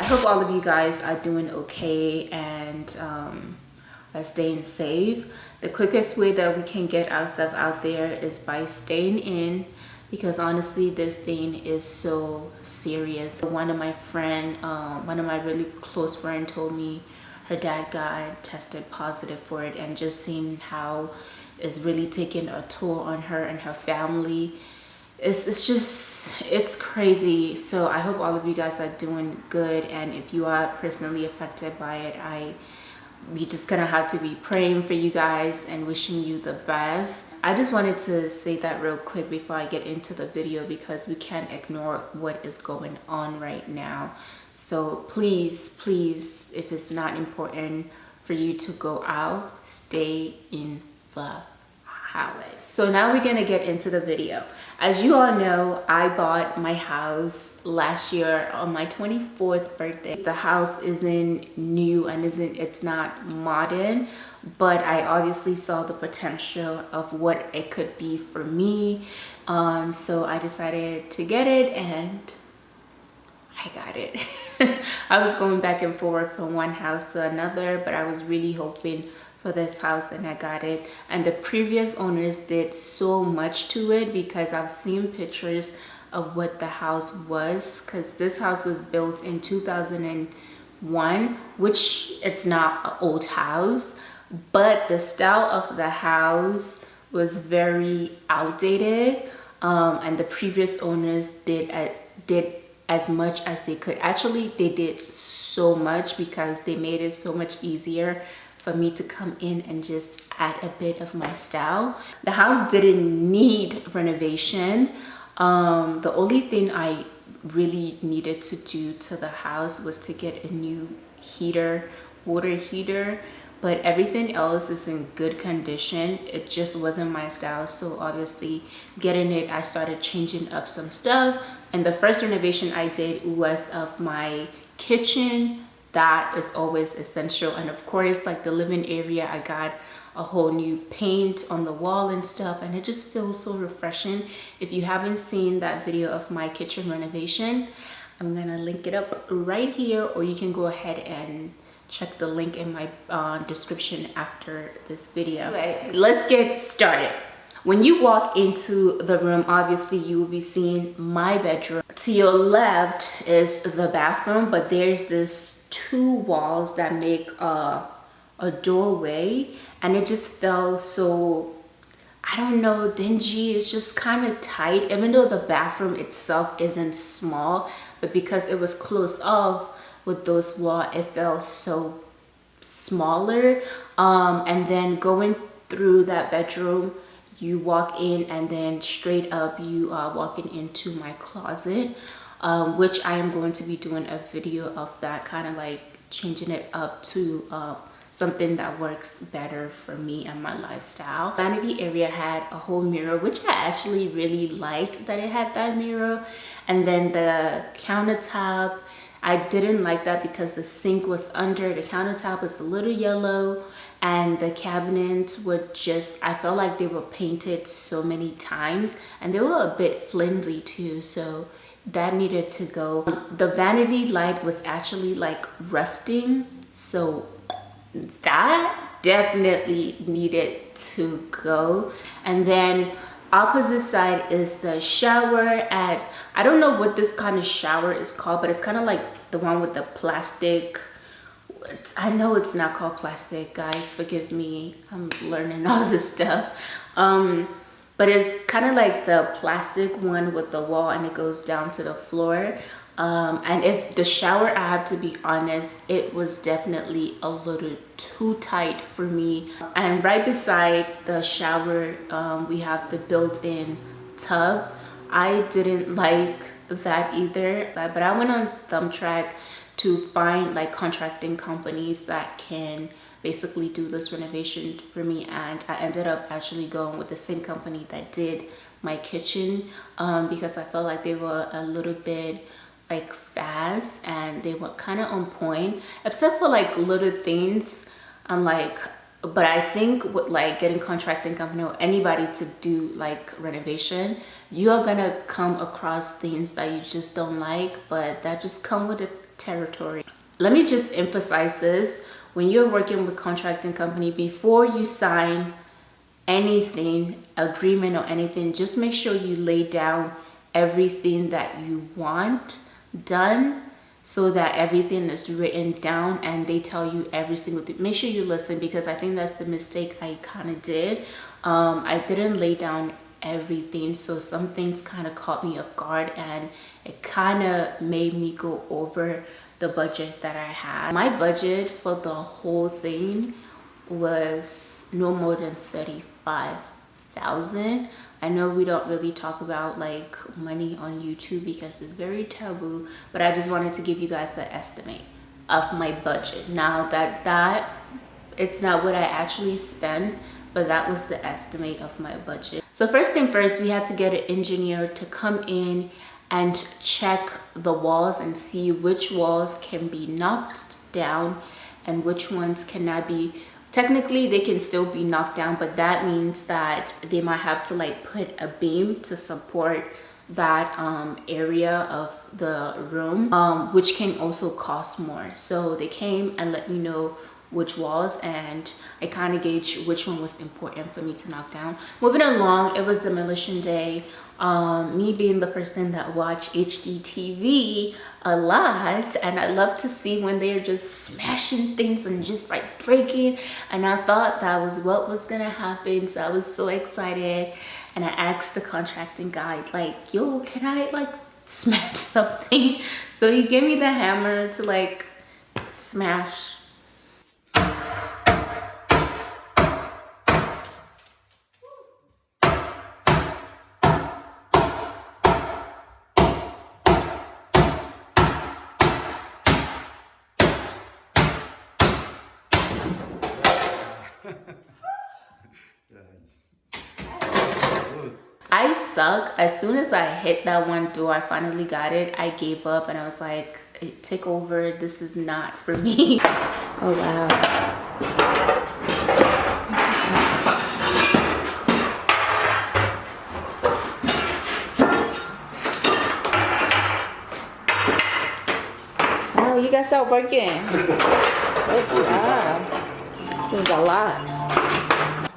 hope all of you guys are doing okay and are staying safe. The quickest way that we can get ourselves out there is by staying in, because honestly this thing is so serious. One of my really close friend told me her dad got tested positive for it, and just seeing how it's really taking a toll on her and her family, it's crazy. So I hope all of you guys are doing good, and if you are personally affected by it, we just gonna have to be praying for you guys and wishing you the best. I just wanted to say that real quick before I get into the video, because we can't ignore what is going on right now. So please, if it's not important for you to go out, stay in the house. So now we're gonna get into the video. As you all know, I bought my house last year on my 24th birthday. The house isn't new and it's not modern, but I obviously saw the potential of what it could be for me. So I decided to get it, and I got it. I was going back and forth from one house to another, but I was really hoping for this house, and I got it. And the previous owners did so much to it, because I've seen pictures of what the house was, because this house was built in 2001, which it's not an old house, but the style of the house was very outdated, and the previous owners did as much as they could. Actually, they did so much, because they made it so much easier for me to come in and just add a bit of my style. The house didn't need renovation. The only thing I really needed to do to the house was to get a new heater, water heater, but everything else is in good condition. It just wasn't my style. So obviously getting it, I started changing up some stuff. And the first renovation I did was of my kitchen. That is always essential. And of course, like the living area, I got a whole new paint on the wall and stuff, and it just feels so refreshing. If you haven't seen that video of my kitchen renovation, I'm gonna link it up right here, or you can go ahead and check the link in my description after this video. Okay, let's get started. When you walk into the room, obviously you will be seeing my bedroom. To your left is the bathroom, but there's this two walls that make a doorway, and it just felt so, I don't know, dingy. It's just kind of tight, even though the bathroom itself isn't small, but because it was closed off with those walls, it felt so smaller. And then going through that bedroom, you walk in, and then straight up you are walking into my closet, which I am going to be doing a video of that, kind of like changing it up to something that works better for me and my lifestyle. Vanity area had a whole mirror, which I actually really liked that it had that mirror. And then the countertop, I didn't like that because the sink was under. The countertop was a little yellow, and the cabinets were just, I felt like they were painted so many times, and they were a bit flimsy too, so that needed to go. The vanity light was actually like rusting, so that definitely needed to go. And then opposite side is the shower. At, I don't know what this kind of shower is called, but it's kind of like the one with the plastic. I know it's not called plastic, guys, forgive me, I'm learning all this stuff. But it's kind of like the plastic one with the wall, and it goes down to the floor. And if the shower, I have to be honest, it was definitely a little too tight for me. And right beside the shower, we have the built-in tub. I didn't like that either, but I went on Thumbtrack to find like contracting companies that can basically do this renovation for me, and I ended up actually going with the same company that did my kitchen, because I felt like they were a little bit like fast, and they were kind of on point, except for like little things. I'm like, But I think with like getting contracting company or anybody to do like renovation, you are gonna come across things that you just don't like, but that just come with the territory. Let me just emphasize this: when you're working with contracting company, before you sign anything, agreement or anything, just make sure you lay down everything that you want done, so that everything is written down and they tell you every single thing. Make sure you listen, because I think that's the mistake I kind of did. I didn't lay down everything, so some things kind of caught me off guard and it kind of made me go over the budget that I had. My budget for the whole thing was no more than 35,000. I know we don't really talk about like money on YouTube because it's very taboo, but I just wanted to give you guys the estimate of my budget. Now that it's not what I actually spend, but that was the estimate of my budget. So first thing first, we had to get an engineer to come in and check the walls and see which walls can be knocked down and which ones cannot be. Technically they can still be knocked down, but that means that they might have to like put a beam to support that area of the room, which can also cost more. So they came and let me know which walls, and I kind of gauged which one was important for me to knock down. Moving along, it was demolition day. Me being the person that watch HDTV a lot, and I love to see when they're just smashing things and just like breaking, and I thought that was what was gonna happen, so I was so excited. And I asked the contracting guy like, yo, can I like smash something? So he gave me the hammer to like smash. I suck. As soon as I hit that one door, I finally got it, I gave up and I was like, take over, this is not for me. Oh wow. Oh, you guys are working. Good job. This is a lot.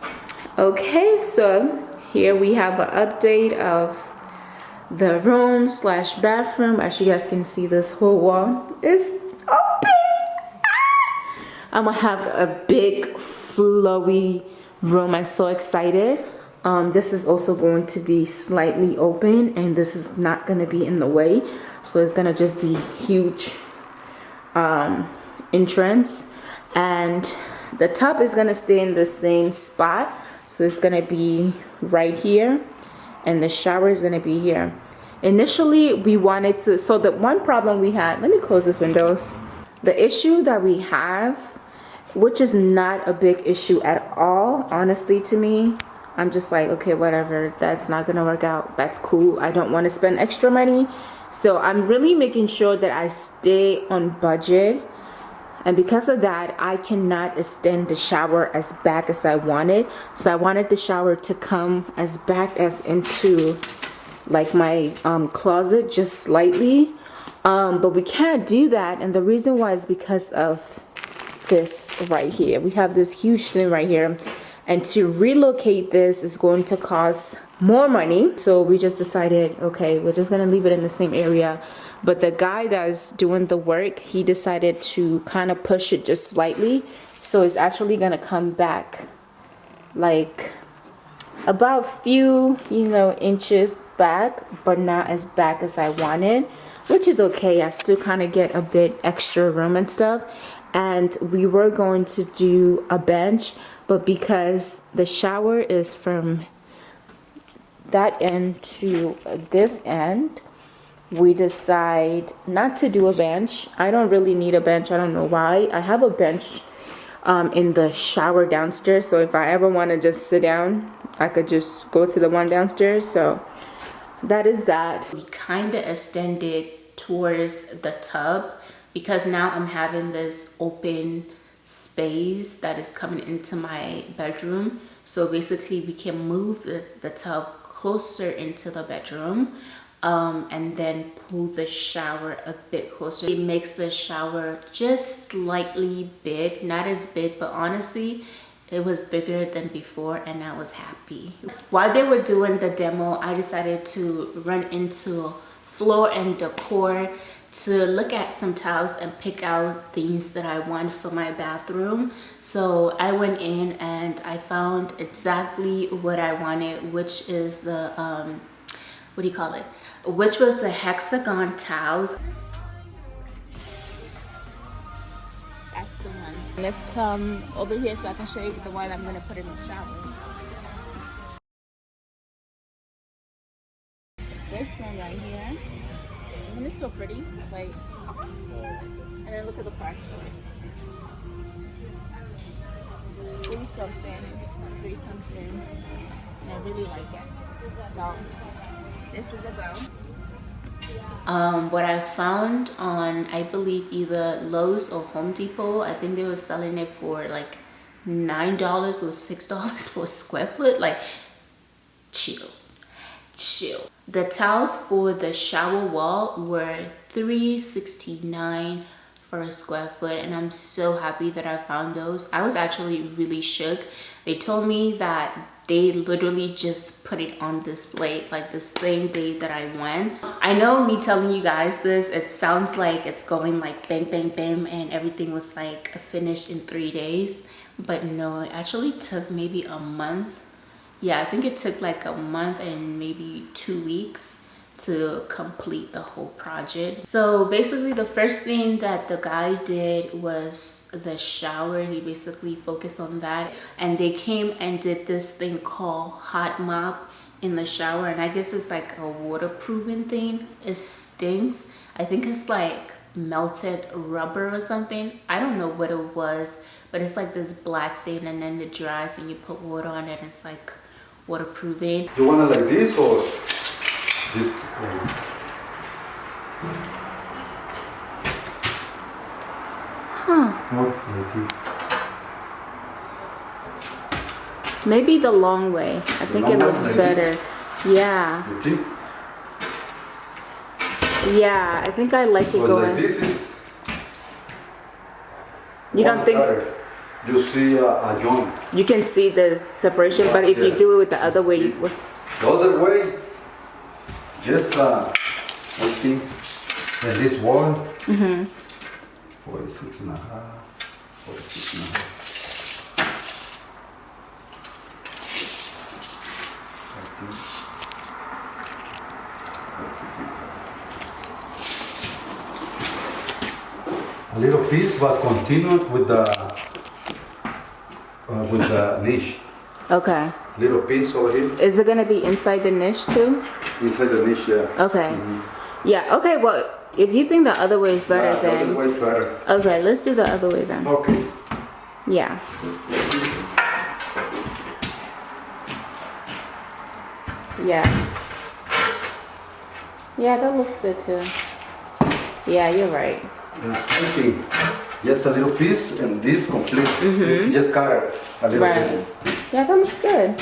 Okay, so here we have an update of the room slash bathroom. As you guys can see, this whole wall is open. I'm gonna have a big flowy room. I'm so excited. This is also going to be slightly open, and this is not gonna be in the way, so it's gonna just be huge entrance, and the tub is gonna stay in the same spot. So it's gonna be right here, and the shower is gonna be here. Initially, we wanted to, so the one problem we had, let me close this windows. The issue that we have, which is not a big issue at all, honestly to me, I'm just like, okay, whatever, that's not gonna work out, that's cool. I don't wanna spend extra money. So I'm really making sure that I stay on budget. And because of that, I cannot extend the shower as back as I wanted. So I wanted the shower to come as back as into like my closet, just slightly. But we can't do that. And the reason why is because of this right here. We have this huge thing right here. And to relocate this is going to cost more money. So we just decided, okay, we're just gonna leave it in the same area. But the guy that's doing the work, he decided to kind of push it just slightly. So it's actually gonna come back like about few, inches back, but not as back as I wanted, which is okay. I still kind of get a bit extra room and stuff. And we were going to do a bench, but because the shower is from that end to this end, we decide not to do a bench. I don't really need a bench. I don't know why. I have a bench in the shower downstairs, so if I ever want to just sit down, I could just go to the one downstairs. So that is that. We kind of extended towards the tub because now I'm having this open space that is coming into my bedroom. So basically we can move the tub closer into the bedroom, and then pull the shower a bit closer. It makes the shower just slightly big, not as big, but honestly it was bigger than before, and I was happy. While they were doing the demo, I decided to run into Floor and Decor to look at some tiles and pick out things that I want for my bathroom. So I went in and I found exactly what I wanted, which is the what do you call it, which was the hexagon tiles. That's the one. Let's come over here so I can show you the one I'm going to put in the shower. This one right here. And it's so pretty, like, and then look at the price for it. 3 something, and I really like it. So this is the go. What I found on, I believe either Lowe's or Home Depot, I think they were selling it for like $9 or $6 for a square foot. Like, chill. The tiles for the shower wall were $3.69 for a square foot, and I'm so happy that I found those. I was actually really shook. They told me that they literally just put it on display like the same day that I went. I know me telling you guys this, it sounds like it's going like bang bang bang and everything was like finished in 3 days, but no, it actually took maybe a month. Yeah, I think it took like a month and maybe 2 weeks to complete the whole project. So basically the first thing that the guy did was the shower. He basically focused on that, and they came and did this thing called hot mop in the shower, and I guess it's like a waterproofing thing. It stinks. I think it's like melted rubber or something. I don't know what it was, but it's like this black thing, and then it dries and you put water on it and it's like waterproofing. You want it like this or this? Huh. Oh, like this. Maybe the long way. I think it looks like better. This? Yeah. You think? Yeah, I think I like it going. Like this is. You don't think? Better. You see a joint. You can see the separation, but if you do it with the other way, you would. The other way, just I think, and this one, 46 and a half, 46 and a half. A little piece, but continue with the niche. Okay. Little piece over here. Is it gonna be inside the niche too? Inside the niche, yeah. Okay. Yeah. Okay. Well, if you think the other way is better, The then. other way is better. Okay, let's do the other way then. Okay. Yeah. Yeah. Yeah, that looks good too. Yeah, you're right. Okay. Just a little piece and this complete. Just cut it a little bit. Yeah, that looks good.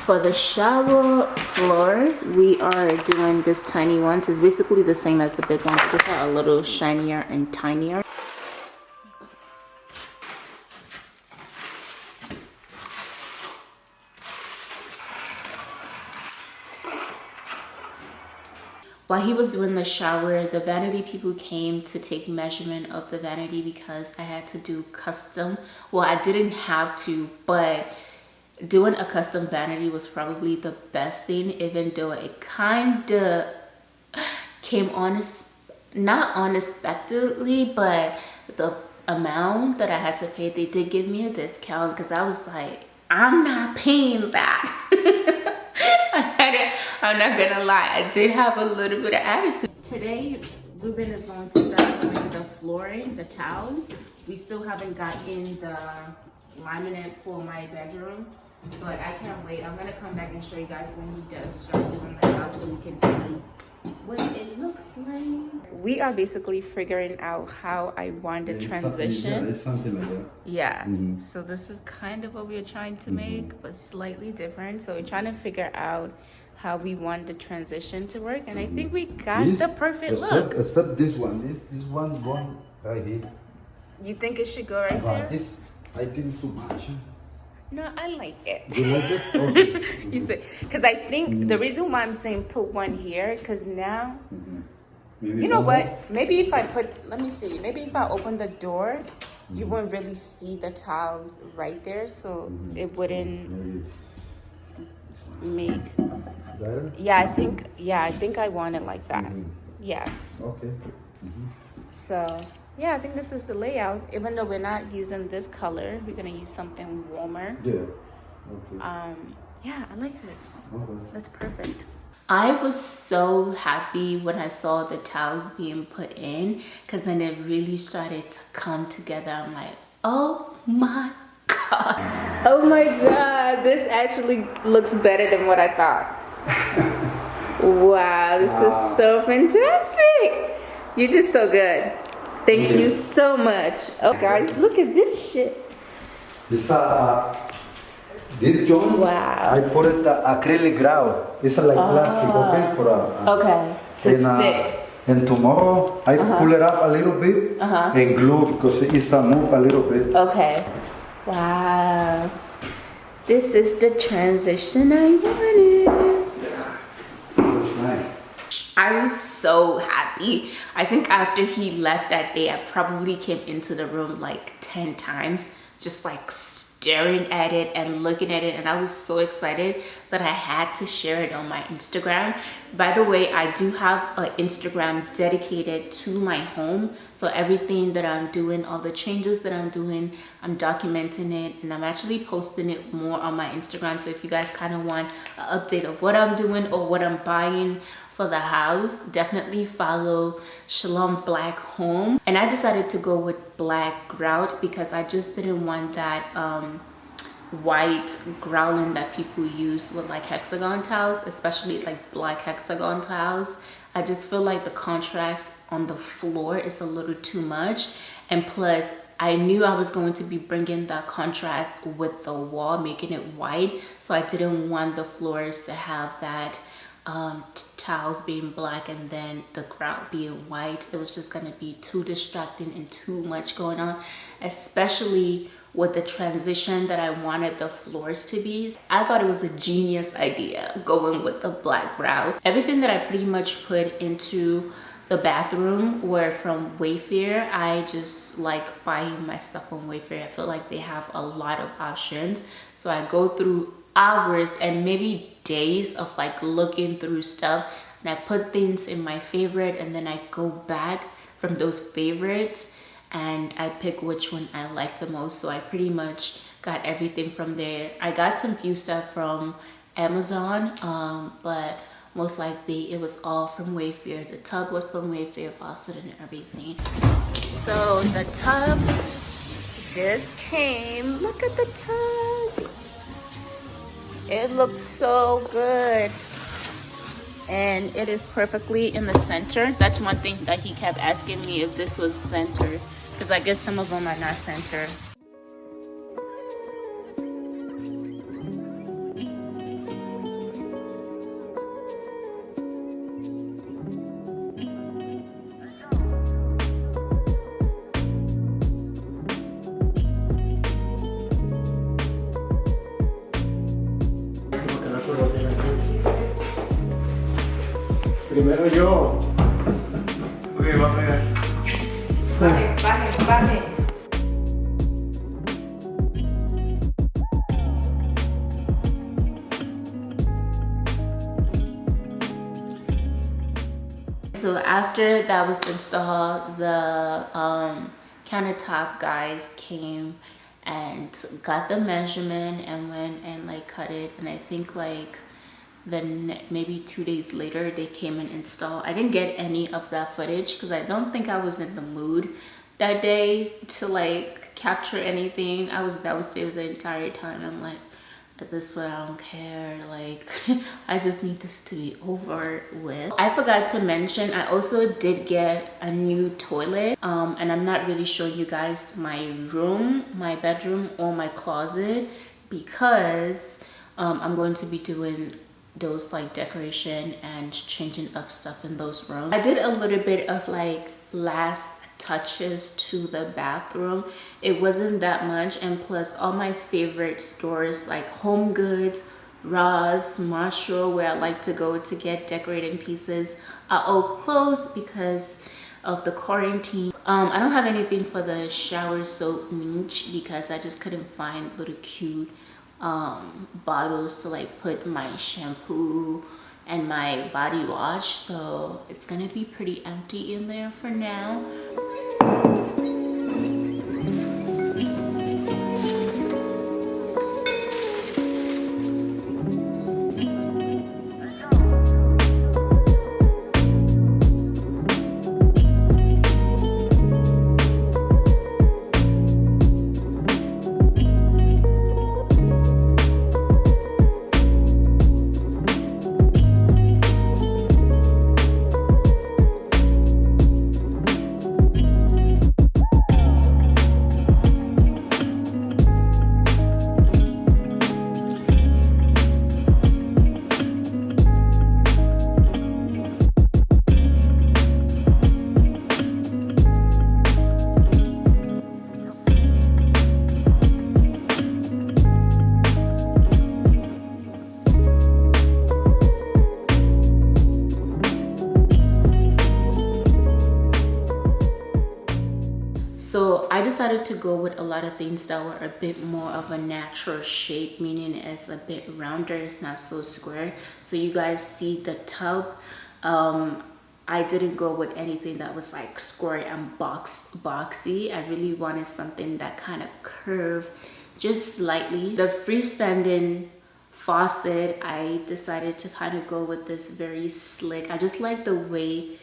For the shower floors, we are doing this tiny ones. It's basically the same as the big ones, but just a little shinier and tinier. While he was doing the shower, the vanity people came to take measurement of the vanity because I had to do custom. Well, I didn't have to, but doing a custom vanity was probably the best thing, even though it kind of came on, not unexpectedly, but the amount that I had to pay, they did give me a discount because I was like, I'm not paying that. I'm not gonna lie, I did have a little bit of attitude. Today, Ruben is going to start doing the flooring, the tiles. We still haven't gotten the laminate for my bedroom. But I can't wait. I'm gonna come back and show you guys when he does start doing the house so we can see what it looks like. We are basically figuring out how I want the transition. It's something like that. Yeah. So this is kind of what we're trying to make, but slightly different. So we're trying to figure out how we want the transition to work, and I think we got the perfect look. Except this one. This one going right here. You think it should go right there? This, I think too much. No, I like it. You like it? Okay. You said, because I think the reason why I'm saying put one here, because now, you know what? Maybe if I put, let me see. Maybe if I open the door, you wouldn't really see the tiles right there, so it wouldn't make. Better? Yeah, I think I want it like that. Yes. Okay. So yeah, I think this is the layout. Even though we're not using this color, we're gonna use something warmer. Yeah. Okay. Yeah, I like this. Okay. That's perfect. I was so happy when I saw the tiles being put in, because then it really started to come together. I'm like, oh my God. Oh my God, this actually looks better than what I thought. Wow, this is so fantastic. You did so good. Thank you so much. Oh guys, look at this shit. This joints, Wow. I put it acrylic grout. It's like plastic, okay, for Okay, to stick. And tomorrow I pull it up a little bit and glue because it's a move a little bit. Okay. Wow. This is the transition I wanted. Looks nice. I was so happy. I think after he left that day, I probably came into the room like 10 times, just like staring at it and looking at it. And I was so excited that I had to share it on my Instagram. By the way, I do have an Instagram dedicated to my home. So everything that I'm doing, all the changes that I'm doing, I'm documenting it, and I'm actually posting it more on my Instagram. So if you guys kind of want an update of what I'm doing or what I'm buying for the house, definitely follow Shalom Black Home. And I decided to go with black grout because I just didn't want that white grouting that people use with like hexagon tiles, especially like black hexagon tiles. I just feel like the contrast on the floor is a little too much, and plus I knew I was going to be bringing that contrast with the wall, making it white, so I didn't want the floors to have that tiles being black and then the grout being white. It was just gonna be too distracting and too much going on, especially with the transition that I wanted the floors to be. I thought it was a genius idea going with the black grout. Everything that I pretty much put into the bathroom were from Wayfair. I just like buying my stuff on Wayfair. I feel like they have a lot of options. So I go through hours and maybe days of like looking through stuff, and I put things in my favorite, and then I go back from those favorites and I pick which one I like the most. So I pretty much got everything from there. I got some few stuff from Amazon, but most likely it was all from Wayfair. The tub was from Wayfair, faucet and everything. So the tub just came. Look at the tub. It looks so good. And it is perfectly in the center. That's one thing that he kept asking me, if this was centered, because I guess some of them are not centered. Primero yo. Ok, va a pegar. Baje. So after that was installed, the countertop guys came and got the measurement and went and like cut it. And I think like then maybe 2 days later they came and installed. I didn't get any of that footage because I don't think I was in the mood that day to like capture anything. I was downstairs the entire time. I'm like, at this point I don't care, like I just need this to be over with. I forgot to mention I also did get a new toilet, and I'm not really showing you guys my room, my bedroom, or my closet because I'm going to be doing those like decoration and changing up stuff in those rooms. I did a little bit of like last touches to the bathroom. It wasn't that much, and plus all my favorite stores like Home Goods, Ross, Marshall, where I like to go to get decorating pieces, are all closed because of the quarantine. I don't have anything for the shower soap niche because I just couldn't find little cute bottles to like put my shampoo and my body wash, so it's gonna be pretty empty in there for now. So I decided to go with a lot of things that were a bit more of a natural shape, meaning it's a bit rounder, it's not so square. So you guys see the tub. I didn't go with anything that was like square and boxy. I really wanted something that kind of curved just slightly. The freestanding faucet, I decided to kind of go with this very slick. I just like the way,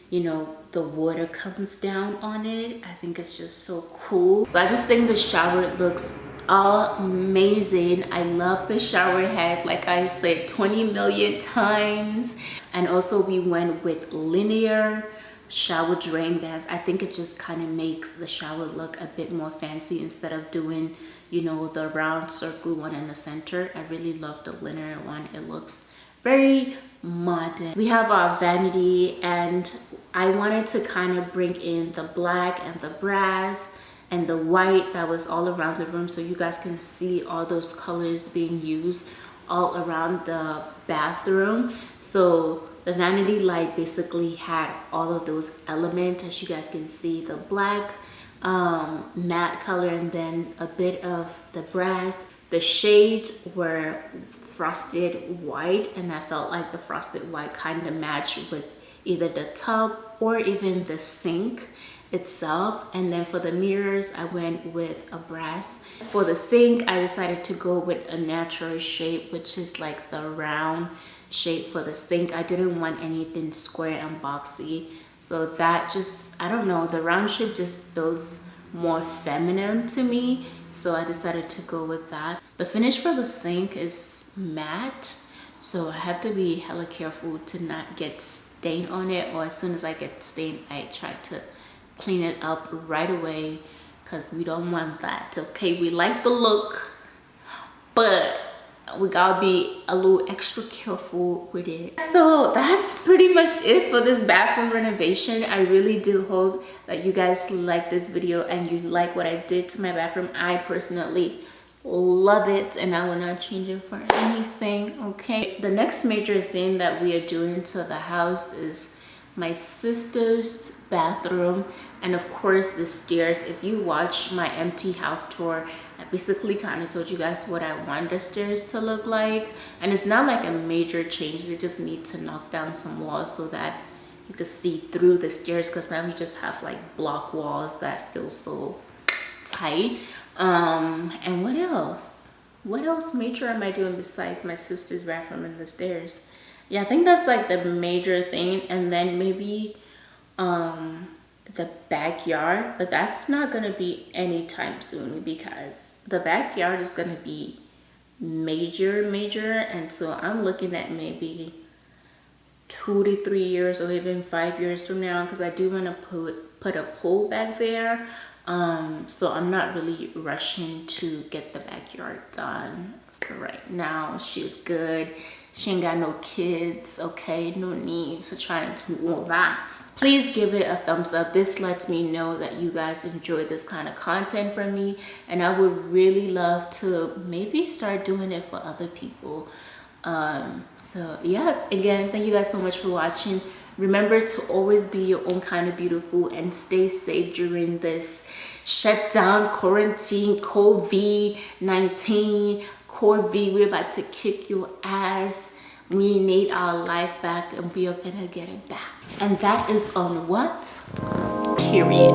you know, the water comes down on it. I think it's just so cool. So I just think the shower looks amazing. I love the shower head, like I said 20 million times. And also we went with linear shower drain bands. I think it just kind of makes the shower look a bit more fancy instead of doing, you know, the round circle one in the center. I really love the linear one. It looks very modern. We have our vanity, and I wanted to kind of bring in the black and the brass and the white that was all around the room, so you guys can see all those colors being used all around the bathroom. So the vanity light basically had all of those elements, as you guys can see, the black matte color and then a bit of the brass. The shades were frosted white, and I felt like the frosted white kind of matched with either the tub or even the sink itself. And then for the mirrors, I went with a brass. For the sink, I decided to go with a natural shape, which is like the round shape for the sink. I didn't want anything square and boxy, so that just, I don't know, the round shape just feels more feminine to me, so I decided to go with that. The finish for the sink is matte, so I have to be hella careful to not get stain on it, or as soon as I get stained, I try to clean it up right away because we don't want that. Okay, we like the look, but we gotta be a little extra careful with it. So that's pretty much it for this bathroom renovation. I really do hope that you guys like this video and you like what I did to my bathroom. I personally love it and I will not change it for anything. Okay, the next major thing that we are doing to the house is my sister's bathroom, and of course the stairs. If you watch my empty house tour, I basically kind of told you guys what I want the stairs to look like, and it's not like a major change. We just need to knock down some walls so that you can see through the stairs, because now we just have like block walls that feel so tight. And what else major am I doing besides my sister's bathroom and the stairs? Yeah, I think that's like the major thing. And then maybe the backyard, but that's not gonna be anytime soon because the backyard is gonna be major, and so I'm looking at maybe 2 to 3 years or even 5 years from now, because I do want to put a pool back there. So I'm not really rushing to get the backyard done for right now. She's good. She ain't got no kids, okay? No need to try to do all that. Please give it a thumbs up. This lets me know that you guys enjoy this kind of content from me, and I would really love to maybe start doing it for other people. So yeah, again, thank you guys so much for watching. Remember to always be your own kind of beautiful and stay safe during this shutdown, quarantine, COVID-19. COVID, we're about to kick your ass. We need our life back, and we are gonna get it back. And that is on what? Period.